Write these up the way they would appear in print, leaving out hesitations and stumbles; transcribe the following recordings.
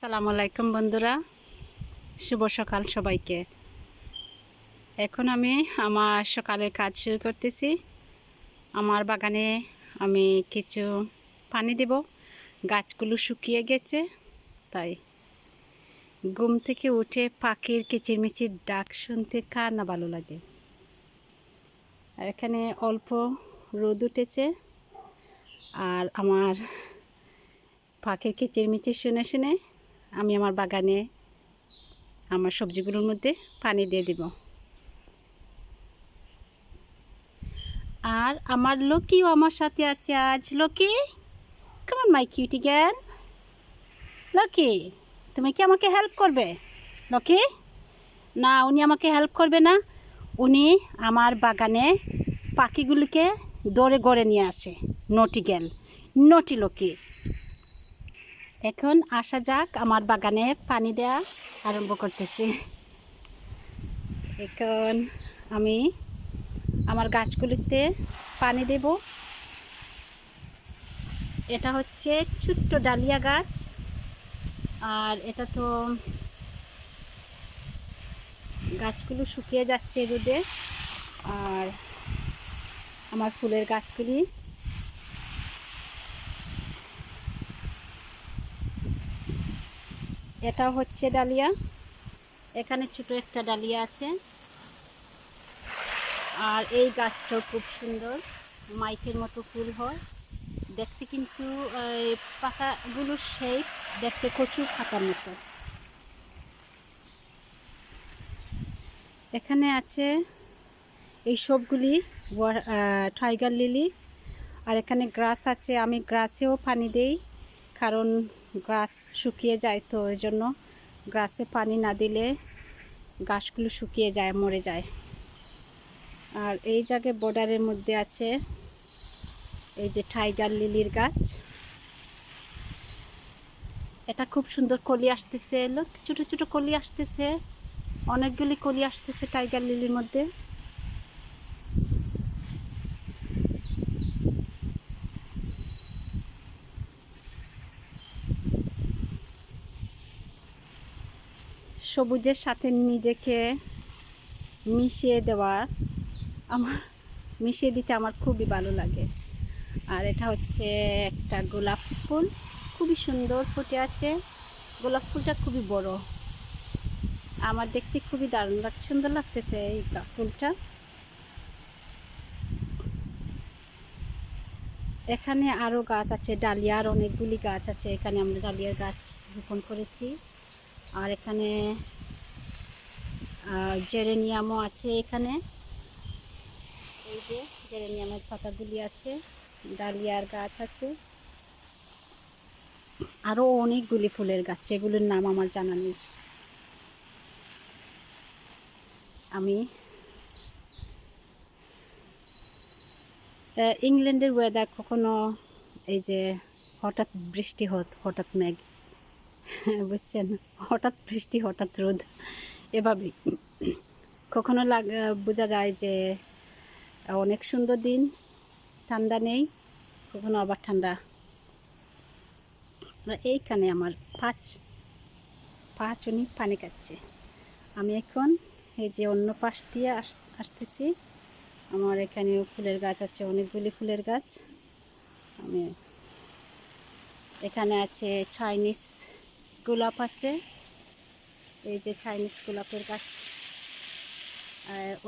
আসসালামু আলাইকুম বন্ধুরা, শুভ সকাল সবাইকে। এখন আমি আমার সকালের কাজ শুরু করতেছি। আমার বাগানে আমি কিছু পানি দেব। গাছগুলো শুকিয়ে গেছে, তাই ঘুম থেকে উঠে পাখির কিচিরমিচির ডাক শুনতে কার না ভালো লাগে। আর এখানে অল্প রোদ উঠেছে, আর আমার পাখির কিচিরমিচির শুনে শুনে আমি আমার বাগানে আমার সবজিগুলোর মধ্যে পানি দিয়ে দিব। আর আমার লকিও আমার সাথে আছে আজ। লকি, কেমন মাই কিউটি জ্ঞান। লকি, তুমি কি আমাকে হেল্প করবে? লকি, না, উনি আমাকে হেল্প করবে না। উনি আমার বাগানে পাখিগুলিকে দৌড়ে গড়ে নিয়ে আসে। নটি জ্ঞান, নটি লকি। এখন আসা যাক, আমার বাগানে পানি দেওয়া আরম্ভ করতেছি। এখন আমি আমার গাছগুলিতে পানি দেব। এটা হচ্ছে ছোট্ট ডালিয়া গাছ, আর এটা তো গাছগুলো শুকিয়ে যাচ্ছে রোদে। আর আমার ফুলের গাছগুলি এটা হচ্ছে ডালিয়া। এখানে ছোট একটা ডালিয়া আছে। আর এই গাছটাও খুব সুন্দর, মাইকের মতো ফুল হয় দেখতে, কিন্তু পাতাগুলোর শেপ দেখতে কচুর পাতার মতো। এখানে আছে এই সবগুলি টাইগার লিলি। আর এখানে গ্রাস আছে, আমি গ্রাসেও পানি দেই, কারণ গ্রাস শুকিয়ে যায়, তো ওই জন্য গ্রাসে পানি না দিলে গাছগুলো শুকিয়ে যায়, মরে যায়। আর এই জায়গায় বর্ডারের মধ্যে আছে এই যে টাইগার লিলির গাছ। এটা খুব সুন্দর কলি আসতেছে, লোক ছোট ছোট কলি আসতেছে, অনেকগুলি কলি আসতেছে টাইগার লিলির মধ্যে। সবুজের সাথে নিজেকে মিশিয়ে দেওয়া, মিশিয়ে দিতে আমার খুবই ভালো লাগে। আর এটা হচ্ছে একটা গোলাপ ফুল, খুবই সুন্দর ফুটে আছে। গোলাপ ফুলটা খুবই বড়, আমার দেখতে খুবই দারুণ সুন্দর লাগতেছে এই ফুলটা। এখানে আরও গাছ আছে, ডালিয়ার অনেকগুলি গাছ আছে। এখানে আমরা ডালিয়ার গাছ রোপণ করেছি। আর এখানে জেরেনিয়ামও আছে। এখানে এই যে জেরেনিয়ামের পাতাগুলি আছে, ডালিয়ার গাছ আছে, আরও অনেকগুলি ফুলের গাছ, যেগুলোর নাম আমার জানা নেই। আমি ইংল্যান্ডের ওয়েদার কখনো এই যে হঠাৎ বৃষ্টি, হঠাৎ মেঘ, বুঝছেন, হঠাৎ বৃষ্টি হঠাৎ রোদ, এভাবেই কখনো বোঝা যায় যে অনেক সুন্দর দিন, ঠান্ডা নেই, কখনো আবার ঠান্ডা। এইখানে আমার পাঁচ উনি পানি খাচ্ছে। আমি এখন এই যে অন্য পাশ দিয়ে আসতেছি। আমার এখানে ফুলের গাছ আছে, অনেকগুলি ফুলের গাছ। আমি এখানে আছে চাইনিজ গোলাপ আছে, এই যে চাইনিজ গোলাপের গাছ,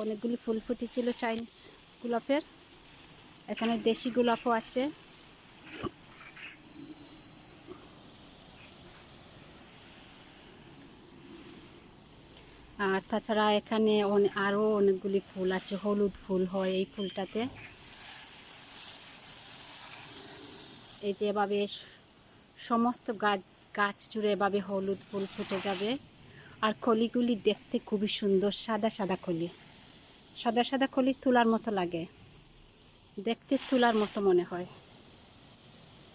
অনেকগুলি ফুল ফুটেছিল চাইনিজ গোলাপের। এখানে দেশি গোলাপও আছে। আর তাছাড়া এখানে আরও অনেকগুলি ফুল আছে, হলুদ ফুল হয় এই ফুলটাতে। এই যে এভাবে সমস্ত গাছ জুড়ে এভাবে হলুদ ফুল ফুটে যাবে। আর কলিগুলি দেখতে খুবই সুন্দর, সাদা সাদা কলি, সাদা সাদা কলি, তুলার মতো লাগে দেখতে, তুলার মতো মনে হয়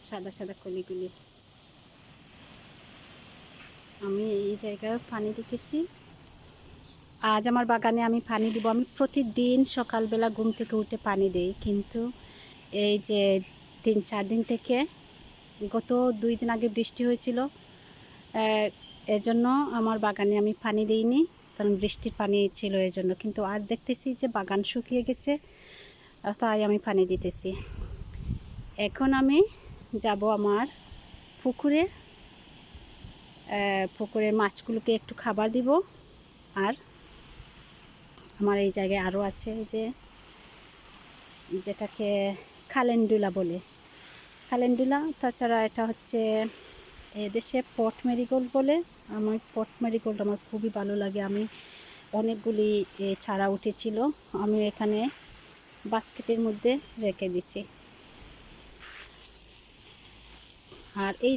সাদা সাদা কলিগুলি। আমি এই জায়গায় পানি দিতেছি। আজ আমার বাগানে আমি পানি দিব। আমি প্রতিদিন সকালবেলা ঘুম থেকে উঠে পানি দেই, কিন্তু এই যে 3-4 দিন থেকে, গত 2 দিন আগে বৃষ্টি হয়েছিল, এজন্য আমার বাগানে আমি পানি দিইনি, কারণ বৃষ্টির পানি ছিল এজন্য। কিন্তু আজ দেখতেছি যে বাগান শুকিয়ে গেছে, তাই আমি পানি দিতেছি। এখন আমি যাব আমার পুকুরে, পুকুরের মাছগুলোকে একটু খাবার দিব। আর আমার এই জায়গায় আরও আছে, যে যেটাকে কালেন্ডুলা বলে, কালেন্ডুলা। তাছাড়া এটা হচ্ছে এদেশে পট মেরিগোল্ড বলে। আমার পট মেরিগোল্ড আমার খুবই ভালো লাগে। আমি অনেকগুলি চারা উঠেছিল, আমি এখানে বাস্কেটের মধ্যে রেখে দিচ্ছি। আর এই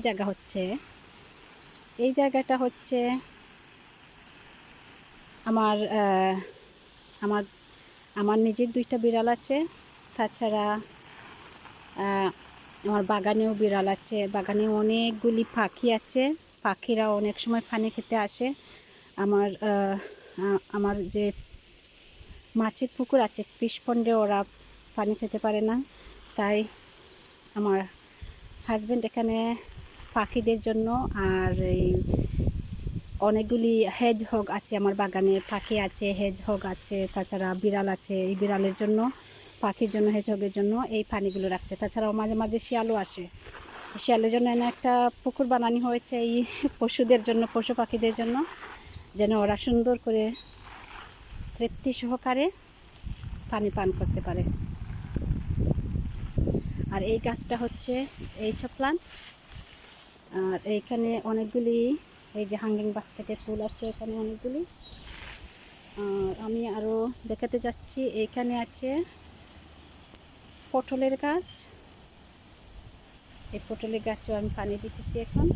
জায়গাটা হচ্ছে আমার আমার আমার নিজের 2টা বিড়াল আছে। তাছাড়া আমার বাগানেও বিড়াল আছে, বাগানে অনেকগুলি পাখি আছে। পাখিরা অনেক সময় পানি খেতে আসে। আমার যে মাছের পুকুর আছে, ফিশ পন্ডে, ওরা পানি খেতে পারে না, তাই আমার হাজব্যান্ড এখানে পাখিদের জন্য আর এই অনেকগুলি হেজহগ আছে আমার বাগানে, পাখি আছে, হেজহগ আছে, তাছাড়া বিড়াল আছে। এই বিড়ালের জন্য, পাখির জন্য, হেজহগের জন্য এই পানিগুলো রাখছে। তাছাড়াও মাঝে মাঝে শিয়ালও আসে। শিয়ালের জন্য এনে একটা পুকুর বানানো হয়েছে এই পশুদের জন্য, পশু পাখিদের জন্য, যেন ওরা সুন্দর করে তৃপ্তি সহকারে পানি পান করতে পারে। আর এই গাছটা হচ্ছে এইসব প্লান্ট। আর এইখানে অনেকগুলি এই যে হ্যাঙ্গিং বাস্কেটে ফুল আছে এখানে অনেকগুলি। আর আমি আরও দেখাতে যাচ্ছি, এইখানে আছে পটলের গাছ। এই পটলের গাছেও আমি পানি দিতেছি এখন।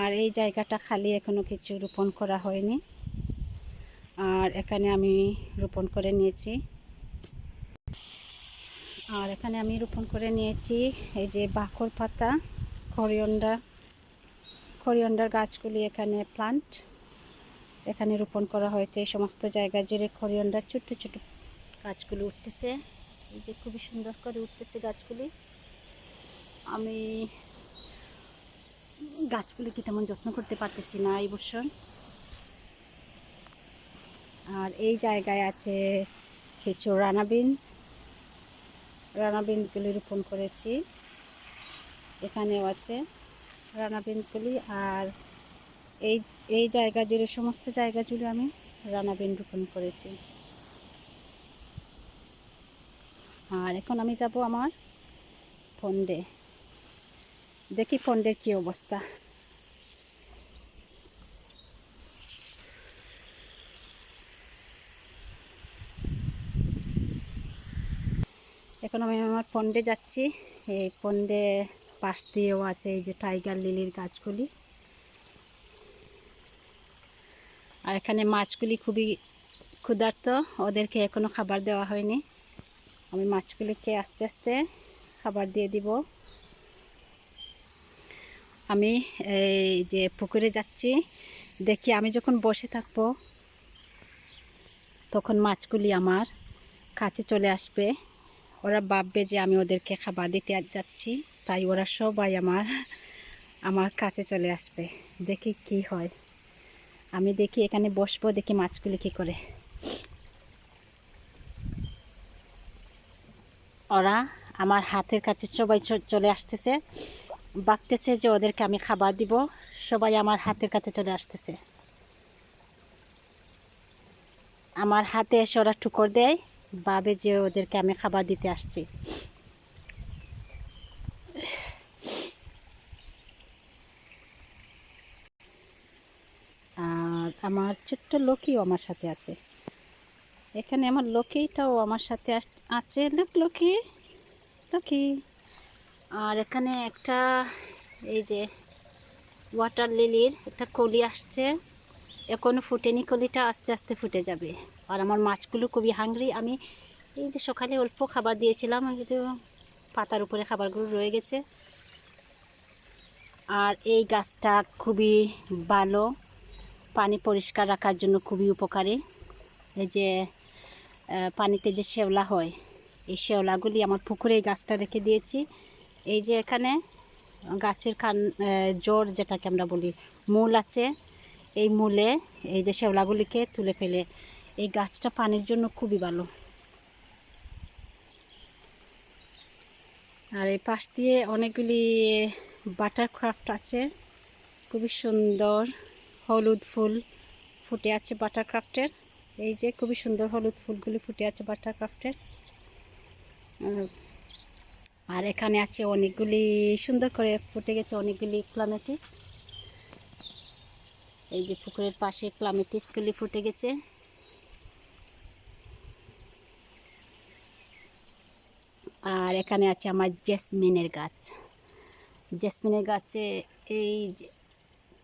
আর এই জায়গাটা খালি, এখনো কিছু রোপণ করা হয়নি। আর এখানে আমি রোপণ করে নিয়েছি। আর এখানে আমি রোপণ করে নিয়েছি এই যে বাখর পাতা, করিয়ন্ডার গাছগুলি এখানে প্লান্ট এখানে রোপণ করা হয়েছে। এই সমস্ত জায়গা জুড়ে করিয়ন্ডার ছোট্ট ছোট গাছগুলো উঠতেছে, এই যে খুবই সুন্দর করে উঠতেছে গাছগুলি। আমি গাছগুলিকে তেমন যত্ন করতে পারতেছি না এই বছর। আর এই জায়গায় আছে কিছু রানা বিনসগুলি রোপণ করেছি, এখানেও আছে রানা বিনসগুলি। আর এই জায়গা জুড়ে, সমস্ত জায়গা জুড়ে আমি রানা বিন রোপণ করেছি। আর এখন আমি যাব আমার পন্ডে, দেখি পন্ডের কি অবস্থা। এখন আমি আমার পন্ডে যাচ্ছি। এই পন্ডে পাশ দিয়েও আছে এই যে টাইগার লিলির গাছগুলি। আর এখানে মাছগুলি খুবই ক্ষুধার্ত, ওদেরকে এখনো খাবার দেওয়া হয়নি। আমি মাছগুলিকে আস্তে আস্তে খাবার দিয়ে দিব। আমি এই যে পুকুরে যাচ্ছি, দেখি আমি যখন বসে থাকবো তখন মাছগুলি আমার কাছে চলে আসবে। ওরা ভাববে যে আমি ওদেরকে খাবার দিতে যাচ্ছি, তাই ওরা সবাই আমার কাছে চলে আসবে। দেখি কি হয়। আমি দেখি এখানে বসবো, দেখি মাছগুলি কি করে। ওরা আমার হাতের কাছে সবাই চলে আসতেছে, ভাবতেছে যে ওদেরকে আমি খাবার দিব। সবাই আমার হাতের কাছে চলে আসতেছে, আমার হাতে এসে ওরা ঠুকর দেয়, ভাবে যে ওদেরকে আমি খাবার দিতে আসছি। আর আমার ছোট্ট লক্ষ্মীও আমার সাথে আছে এখানে। আমার লক্ষ্মীটাও আমার সাথে আছে। লক্ষ্মী লক্ষ্মী। আর এখানে একটা এই যে ওয়াটার লিলির একটা কলি আসছে, এখনো ফুটেনি কলিটা, আস্তে আস্তে ফুটে যাবে। আর আমার মাছগুলো খুবই হাংরি। আমি এই যে সকালে অল্প খাবার দিয়েছিলাম, কিন্তু পাতার উপরে খাবারগুলো রয়ে গেছে। আর এই গাছটা খুবই ভালো, পানি পরিষ্কার রাখার জন্য খুবই উপকারী। এই যে পানিতে যে শেওলা হয়, এই শেওলাগুলি আমার পুকুরে এই গাছটা রেখে দিয়েছি। এই যে এখানে গাছের জড় যেটাকে আমরা বলি মূল আছে, এই মূলে এই যে শেওলাগুলিকে তুলে ফেলে। এই গাছটা পানির জন্য খুবই ভালো। আর এই পাশ দিয়ে অনেকগুলি বাটারক্রাফট আছে, খুবই সুন্দর হলুদ ফুল ফুটে আছে বাটারক্রাফটের। এই যে খুবই সুন্দর হলুদ ফুলগুলি ফুটে আছে বাটারক্রাফটের। আর এখানে আছে অনেকগুলি সুন্দর করে ফুটে গেছে অনেকগুলি ক্লামেটিস। এই যে পুকুরের পাশে ক্লামেটিসগুলি ফুটে গেছে। আর এখানে আছে আমার জেসমিনের গাছ। জেসমিনের গাছে এই যে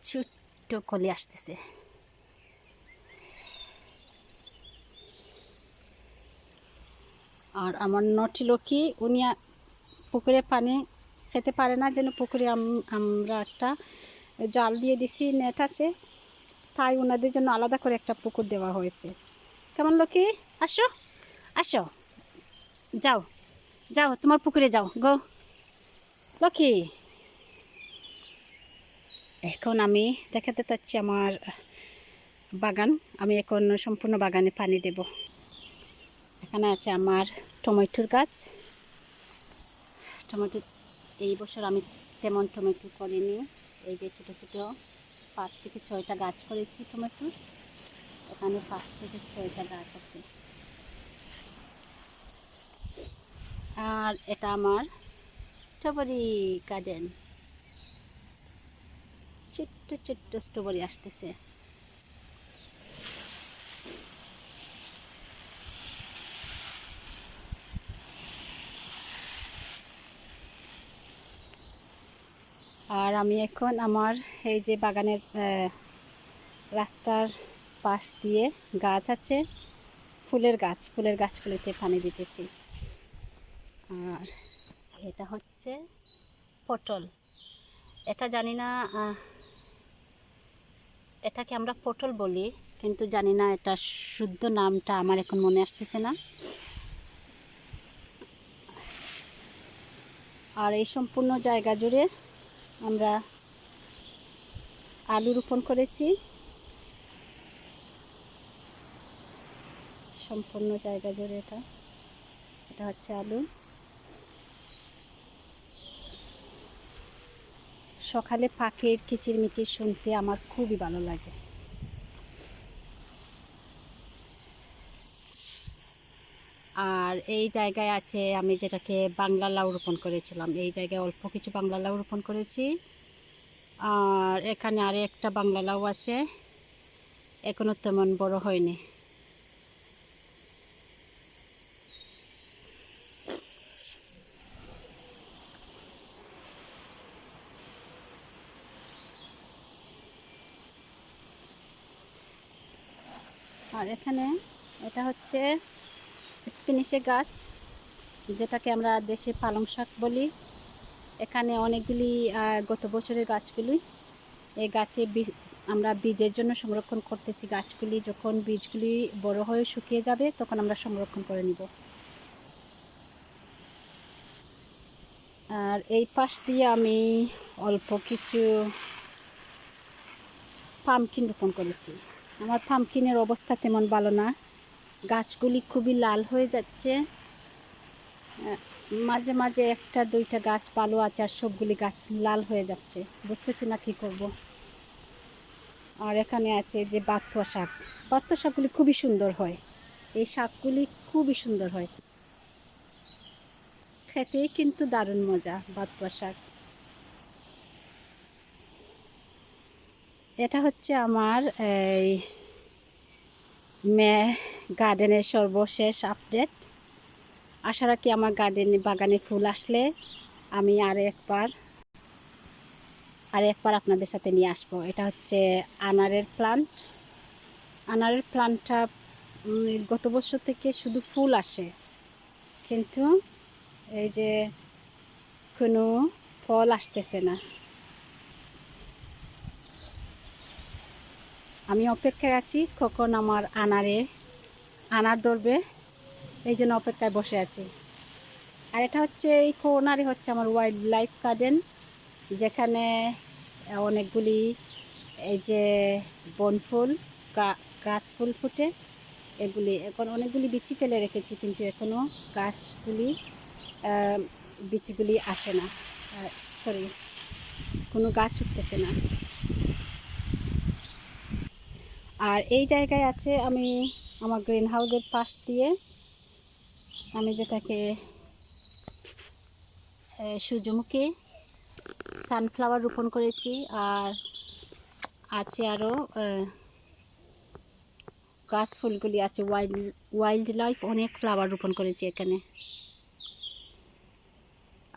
ছোট্ট কলি আসতেছে। আর আমার নটি লক্ষ্মী, উনি পুকুরে পানি খেতে পারে না, যেন পুকুরে আমরা একটা জাল দিয়ে দিছি, নেট আছে, তাই ওনাদের জন্য আলাদা করে একটা পুকুর দেওয়া হয়েছে। কেমন লক্ষ্মী, আসো আসো, যাও যাও তোমার পুকুরে যাও গো লক্ষ্মী। এখন আমি দেখাতে চাচ্ছি আমার বাগান। আমি এখন সম্পূর্ণ বাগানে পানি দেব। এখানে আছে আমার টমেটোর গাছ। টমেটো এই বছর আমি তেমন টমেটো করিনি। এই যে ছোটো ছোটো 5 থেকে 6টা গাছ করেছি টমেটোর। এখানে 5 থেকে 6টা গাছ আছে। আর এটা আমার স্ট্রবেরি গার্ডেন। ছোট্ট ছোট্ট স্ট্রবেরি আসতেছে। আর আমি এখন আমার এই যে বাগানের রাস্তার পাশ দিয়ে গাছ আছে, ফুলের গাছগুলিতে পানি দিতেছি। আর এটা হচ্ছে পটল। এটা জানি না, এটাকে আমরা পটল বলি, কিন্তু জানি না এটা শুদ্ধ নামটা আমার এখন মনে আসতেছে না। আর এই সম্পূর্ণ জায়গা জুড়ে আমরা আলু রোপণ করেছি। সম্পূর্ণ জায়গা জুড়ে এটা হচ্ছে আলু। সকালে পাখির কিচিরমিচির শুনতে আমার খুবই ভালো লাগে। আর এই জায়গায় আছে আমি যেটাকে বাংলা লাউ রোপণ করেছিলাম, এই জায়গায় অল্প কিছু বাংলা লাউ রোপণ করেছি। আর এখানে আরে একটা বাংলা লাউ আছে, এখনো তেমন বড় হয়নি। আর এখানে এটা হচ্ছে স্পিনিশের গাছ, যেটাকে আমরা দেশে পালং শাক বলি। এখানে অনেকগুলি গত বছরের গাছগুলি, এই গাছে আমরা বীজের জন্য সংরক্ষণ করতেছি গাছগুলি। যখন বীজগুলি বড় হয়ে শুকিয়ে যাবে তখন আমরা সংরক্ষণ করে নিব। আর এই পাশ দিয়ে আমি অল্প কিছু পামকিন রোপণ করেছি। আমার পামকিনের অবস্থা তেমন ভালো না, গাছগুলি খুবই লাল হয়ে যাচ্ছে। মাঝে মাঝে 1-2টা গাছ ভালো আছে, আর সবগুলি গাছ লাল হয়ে যাচ্ছে, বুঝতেছি না কী করব। আর এখানে আছে যে বাথুয়া শাক। বাথুয়া শাকগুলি খুবই সুন্দর হয়, এই শাকগুলি খুবই সুন্দর হয়, খেতেই কিন্তু দারুণ মজা বাথুয়া শাক। এটা হচ্ছে আমার এই গার্ডেনের সর্বশেষ আপডেট। আশা রাখি আমার বাগানে ফুল আসলে আমি আর একবার আপনাদের সাথে নিয়ে আসবো। এটা হচ্ছে আনারের প্লান্ট। আনারের প্লান্টটা গত বছর থেকে শুধু ফুল আসে, কিন্তু এই যে কোনো ফল আসতেছে না। আমি অপেক্ষায় আছি কখন আমার আনার ধরবে, এই জন্য অপেক্ষায় বসে আছি। আর এটা হচ্ছে এই কোনারে হচ্ছে আমার ওয়াইল্ড লাইফ গার্ডেন। যেখানে অনেকগুলি এই যে বনফুল, কাশফুল ফুটে। এগুলি এখন অনেকগুলি বিচি ফেলে রেখেছি, কিন্তু এখনও গাছগুলি বিচিগুলি আসে না, সরি, কোনো গাছ উঠতেছে না। আর এই জায়গায় আছে আমি আমার গ্রিন হাউসের পাশ দিয়ে আমি যেটাকে সূর্যমুখী, সানফ্লাওয়ার রোপণ করেছি। আর আছে আরও গাছ ফুলগুলি আছে, ওয়াইল্ড লাইফ অনেক ফ্লাওয়ার রোপণ করেছি এখানে।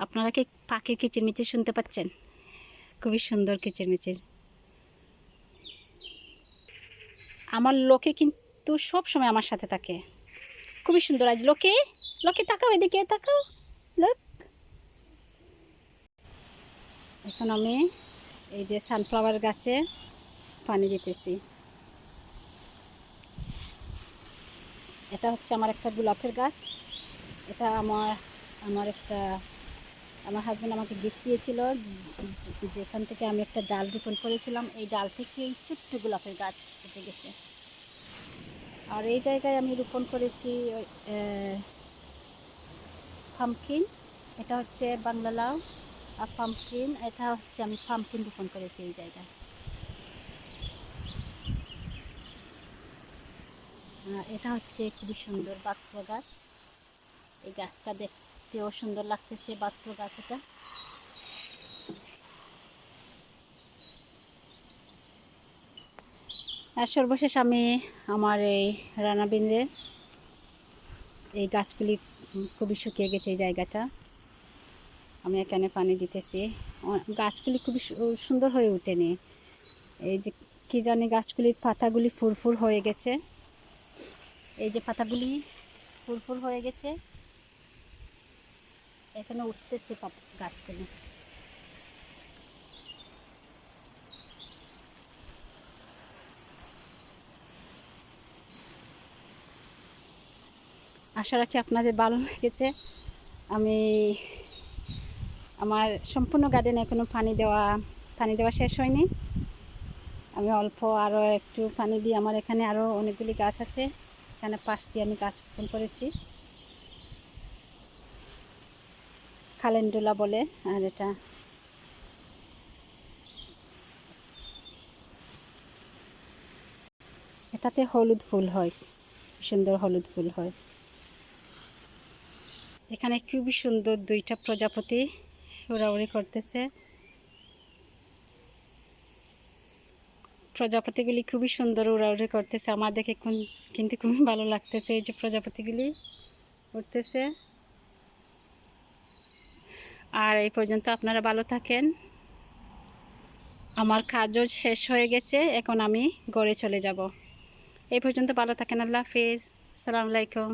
আপনারা কি পাখির কিচিরমিচির শুনতে পাচ্ছেন? খুবই সুন্দর কিচিরমিচির। আমার লোকে কিন্তু সব সময় আমার সাথে থাকে, খুবই সুন্দর। আজ লোকে লোকে তাকাও, এদিকে তাকাও, লোক। এখন আমি এই যে সানফ্লাওয়ার গাছে পানি দিতেছি। এটা হচ্ছে আমার একটা গোলাপের গাছ। এটা আমার হাজব্যান্ড আমাকে গিফট দিয়েছিল, যেখান থেকে আমি একটা ডাল রোপণ করেছিলাম। এই ডাল থেকে এই ছোট্ট গোলাপের গাছ উঠে গেছে। আর এই জায়গায় আমি রোপণ করেছি পাম্পকিন। এটা হচ্ছে বাংলা লাউ। আর পাম্পকিন, এটা হচ্ছে আমি পাম্পকিন রোপণ করেছি এই জায়গায়। এটা হচ্ছে খুবই সুন্দর বাক্সা গাছ। এই গাছটা দেখতেও সুন্দর লাগতেছে, বাক্সা গাছ এটা। আর সর্বশেষ আমি আমার এই রানাবিনের এই গাছগুলি খুবই শুকিয়ে গেছে, এই জায়গাটা আমি এখানে পানি দিতেছি। গাছগুলি খুবই সুন্দর হয়ে ওঠেনি। এই যে কি জানি, গাছগুলির পাতাগুলি ফুরফুর হয়ে গেছে। এই যে পাতাগুলি ফুরফুর হয়ে গেছে, এখানে উঠতেছে গাছগুলি। আশা রাখি আপনাদের ভালো লেগেছে। আমি আমার সম্পূর্ণ গার্ডেনে এখনো পানি দেওয়া শেষ হয়নি। আমি অল্প আরও একটু পানি দিই। আমার এখানে আরও অনেকগুলি গাছ আছে, এখানে পাশ দিয়ে আমি গাছ রোপণ করেছি, কালেন্ডুলা বলে। আর এটাতে হলুদ ফুল হয়, সুন্দর হলুদ ফুল হয়। এখানে খুবই সুন্দর দুইটা প্রজাপতি উড়াউড়ি করতেছে। প্রজাপতিগুলি খুবই সুন্দর উড়াউড়ি করতেছে, আমার দেখে কিন্তু খুবই ভালো লাগতেছে। এই যে প্রজাপতিগুলি উঠতেছে। আর এই পর্যন্ত আপনারা ভালো থাকেন। আমার কাজও শেষ হয়ে গেছে, এখন আমি ঘরে চলে যাব। এই পর্যন্ত ভালো থাকেন। আল্লাহ হাফিজ, আসসালামু আলাইকুম।